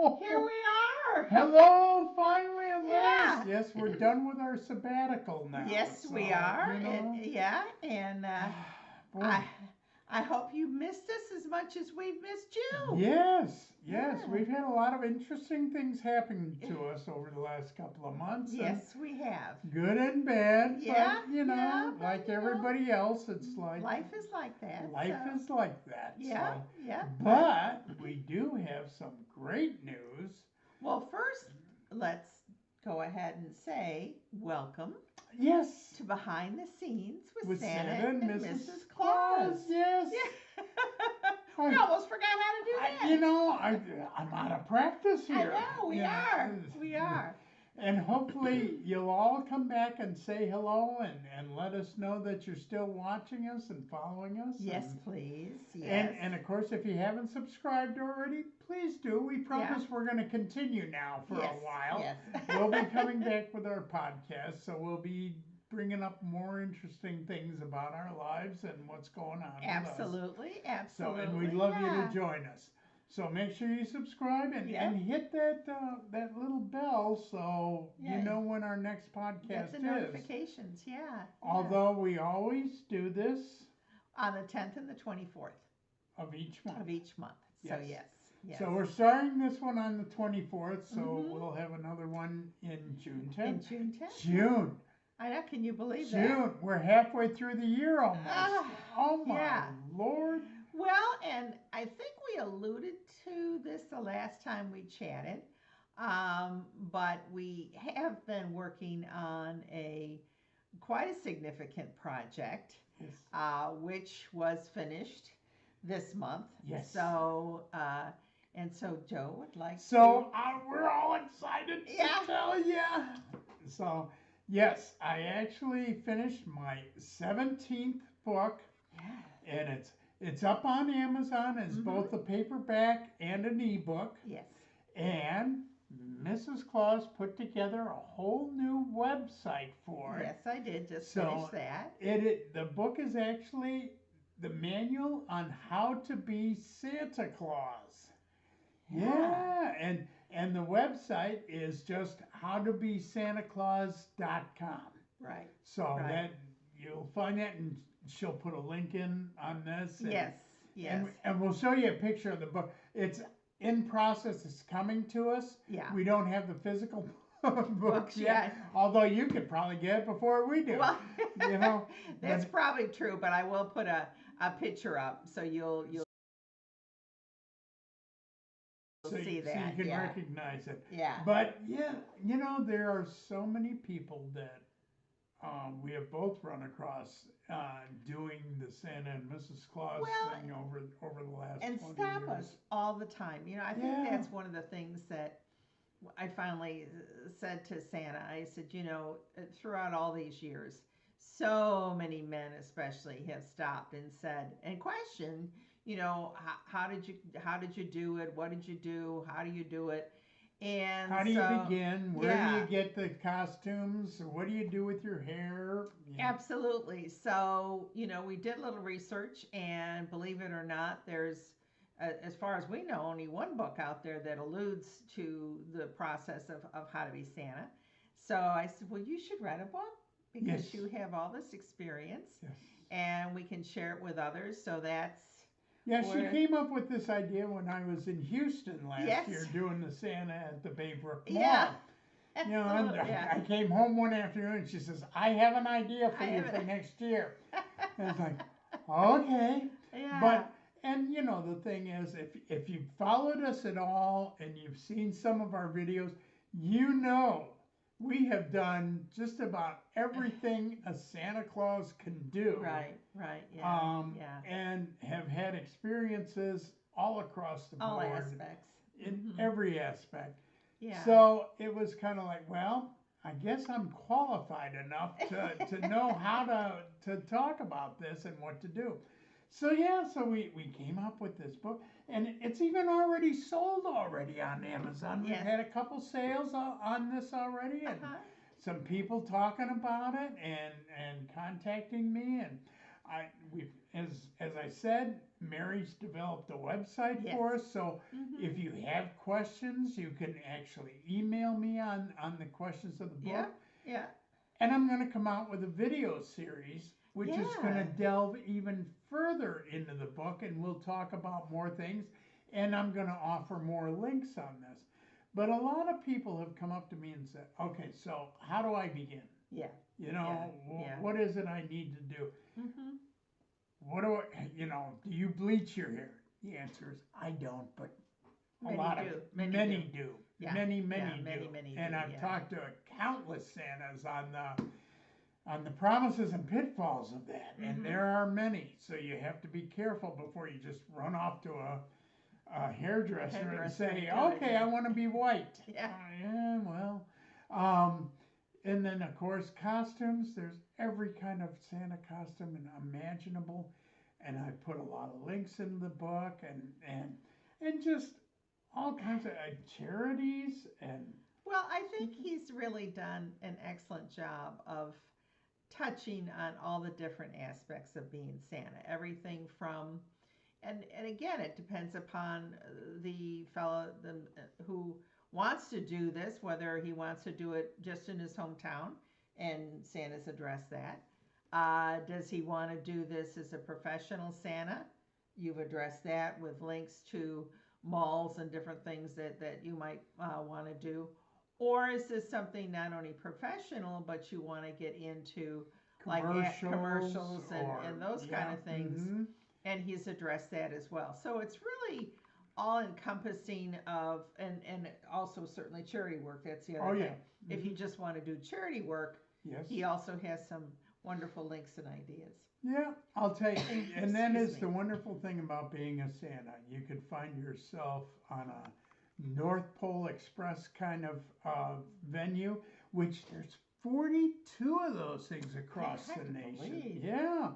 Here we are. Hello, finally at Yeah. last. Yes, we're done with our sabbatical now. Yes, So, we are. you know, And yeah, and boy. I I hope you missed us as much as we've missed you. Yes, Yeah. we've had a lot of interesting things happen to us over the last couple of months, and Yes, we have. good and bad. Yeah, But you yeah, know, but like everybody else, it's like life is like that. life So is like that. yeah, So, yeah. but we do have some great news. Well, first, let's go ahead and say welcome Yes, to Behind the Scenes with, with Santa, Santa and Mrs. Mrs. Claus. Claus. Yes. Yeah. We I, almost forgot how to do that. I'm out of practice I here. know, we You know, are. We are. And hopefully you'll all come back and say hello and let us know that you're still watching us and following us. Yes, and, please. Yes. and of course, if you haven't subscribed already, please do. We promise we're going to continue now for yes. a while. Yes. We'll be coming back with our podcast, so we'll be bringing up more interesting things about our lives and what's going on with us. Absolutely. So, Absolutely. and we'd love you yeah. to join us. So make sure you subscribe and, Yep. and hit that that little bell so Yeah. you know when our next Get podcast the is. notifications. Yeah. Although we always do this on the 10th and the 24th of each month. of each month. So Yes. yes. Yes. So we're starting this one on the 24th, so Mhm. we'll have another one in June in 10th. June 10th. June. I know. Can you believe that? June. We're halfway through the year almost. Oh my yeah. Lord. Well, and I think we alluded to this the last time we chatted, but we have been working on quite a significant project, Yes. which was finished this month. Yes. So, and so Joe would like So we're all excited Yeah. to tell you. So, yes, I actually finished my 17th book, Yeah. and it's up on Amazon. It's Mhm. both a paperback and an ebook. Yes. And Mrs. Claus put together a whole new website for it. Yes, I did just So, finish that. The book is actually the manual on how to be Santa Claus. Yeah, and the website is just howtobesantaclaus.com. Right. So Right. that you'll find that, and she'll put a link in on this. And, Yes. Yes. And we'll show you a picture of the book. It's in process. It's coming to us. Yeah. We don't have the physical books yet, yet. although you could probably get it before we do. Well, you know, that's but- probably true, but I will put a picture up so you'll see so that. you can yeah. recognize it. Yeah. But yeah, you know, there are so many people that we have both run across doing the Santa and Mrs. Claus Well, thing over the last and 20 stop years. us all the time. You know, I think Yeah. that's one of the things that I finally said to Santa. I said, you know, throughout all these years, so many men especially have stopped and said and questioned, you know, how did you do it? What did you do? How do you do it? And How do you so, begin? Where do yeah. you get the costumes? What do you do with your hair? Yeah. Absolutely. So, you know, we did a little research, and believe it or not, there's, as far as we know, only one book out there that alludes to the process of how to be Santa. So I said, well, you should write a book because Yes. you have all this experience, Yes. and we can share it with others. So that's Yeah, she Where- came up with this idea when I was in Houston last Yes. year doing the Santa at the Baybrook Mall. Yeah. You know, and Absolutely, yeah. I came home one afternoon and she says, I have an idea for I you have for it. next year. And I was like, okay. Yeah. But, and you know, the thing is, if you've followed us at all and you've seen some of our videos, you know we have done just about everything a Santa Claus can do. Right, yeah, yeah. And have had experiences all across the All board aspects. in Mhm. every aspect. Yeah. So it was kind of like, well, I guess I'm qualified enough to know how to talk about this and what to do. So yeah, so we came up with this book, and it's even already sold already on Amazon. We've Yes. had a couple sales on this already, and Uh-huh. some people talking about it and contacting me, and we've, as I said, Mary's developed a website Yes. for us. So Mhm. if you have questions, you can actually email me on the questions of the book. Yeah, yeah, And I'm going to come out with a video series, which is going to Yeah. delve even further into the book, and we'll talk about more things. And I'm going to offer more links on this. But a lot of people have come up to me and said, okay, so how do I begin? yeah. You know, yeah. what is it I need to do? Mhm. What do I, do you bleach your hair? The answer is I don't, but Many a lot do. of Many do. do. Yeah. Many Yeah, do. many And do, I've yeah. talked to countless Santas on the promises and pitfalls of that, Mhm. and there are many. So you have to be careful before you just run off to a hairdresser and Hairdresser say, and do it, okay, yeah. I want to be white. Yeah. Yeah, well, and then of course costumes. There's every kind of Santa costume imaginable, and I put a lot of links in the book, and just all kinds of charities and Well, I think he's really done an excellent job of touching on all the different aspects of being Santa. Everything from, and again, it depends upon the fellow who wants to do this, whether he wants to do it just in his hometown, and Santa's addressed that. Does he want to do this as a professional Santa? You've addressed that with links to malls and different things that you might want to do. Or is this something not only professional, but you want to get into like commercials and those kind of things? mhm. And he's addressed that as well. So it's really all encompassing of, and also certainly charity work. That's the other Oh, thing. yeah. If you just want to do charity work, Yes. he also has some wonderful links and ideas. Yeah, I'll tell you. And that Excuse is me. the wonderful thing about being a Santa. You could find yourself on a North Pole Express kind of venue, which there's 42 of those things across Hard the to nation. believe. Yeah.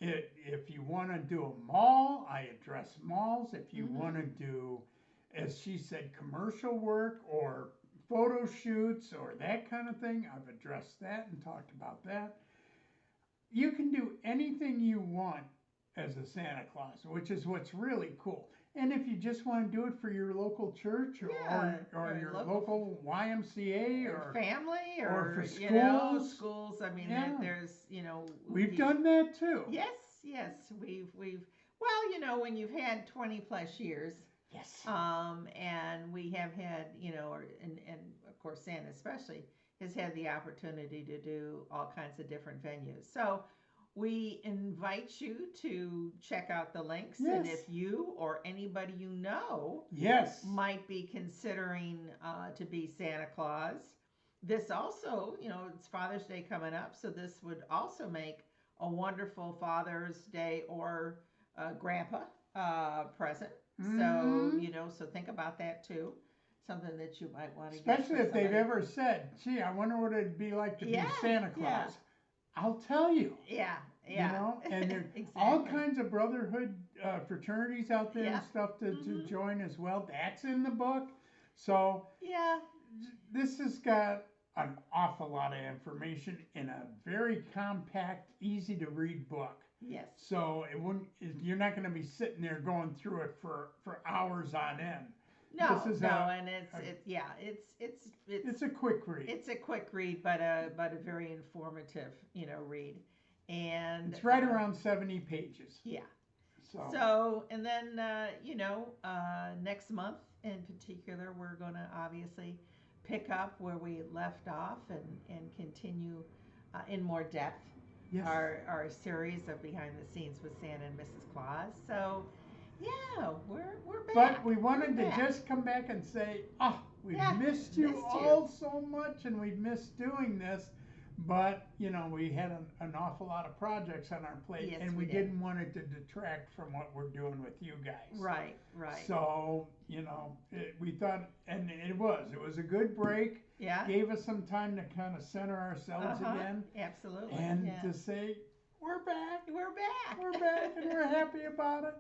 If you want to do a mall, I address malls. If you Mhm. want to do, as she said, commercial work or photo shoots or that kind of thing, I've addressed that and talked about that. You can do anything you want as a Santa Claus, which is what's really cool. And if you just want to do it for your local church Yeah, or or your local- local YMCA Or or family, or for schools. I mean, Yeah. there's, we've he's- done that too. Yes, we've. Well, when you've had 20 plus years, Yes. and we have had, and of course Santa especially has had the opportunity to do all kinds of different venues. So we invite you to check out the links, and Yes. if you or anybody you know Yes. might be considering to be Santa Claus, this also, it's Father's Day coming up, so this would also make a wonderful Father's Day or Grandpa present. Mhm. So think about that too. Something that you might want to Especially get if for they've somebody. ever said, gee, I wonder what it'd be like to Yeah, be Santa yeah. Claus. I'll tell you. Yeah. And there Exactly. all kinds of brotherhood fraternities out there Yeah. and stuff to Mhm. join as well. That's in the book. So Yeah. this has got an awful lot of information in a very compact, easy to read book. Yes. So you're not going to be sitting there going through it for hours on end. No. This is And it's a quick read. it's a quick read, but a very informative, read. And It's right around 70 pages. Yeah. So And then next month in particular, we're going to obviously pick up where we left off and continue in more depth yes. our series of behind the scenes with Santa and Mrs. Claus. So yeah, we're back. But we wanted We're to back. just come back and say, we've Yeah, missed you missed you. all so much, and we've missed doing this. But we had an awful lot of projects on our plate, Yes, and we we did. didn't want it to detract from what we're doing with you guys. Right. So we thought, and it was a good break. Yeah. Gave us some time to kind of center ourselves again, Absolutely. and yeah. to say we're back. We're back. We're back and we're happy about it.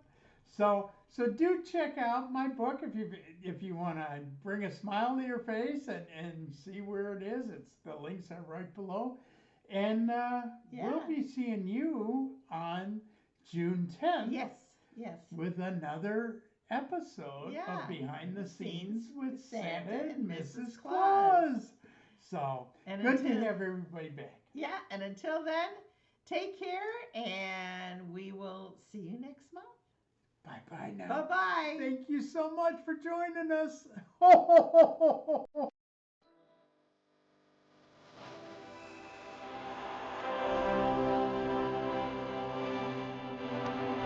So do check out my book if you want to bring a smile to your face and see where it is. The links are right below. And Yeah. we'll be seeing you on June 10th Yes, yes. with another episode Yeah. of Behind the Scenes with Santa and Mrs. Claus. Claus. So And good to until- have everybody back. Yeah, and until then, take care, and we will see you next month. Bye bye now. Bye bye. Thank you so much for joining us. Ho, ho, ho, ho, ho, ho.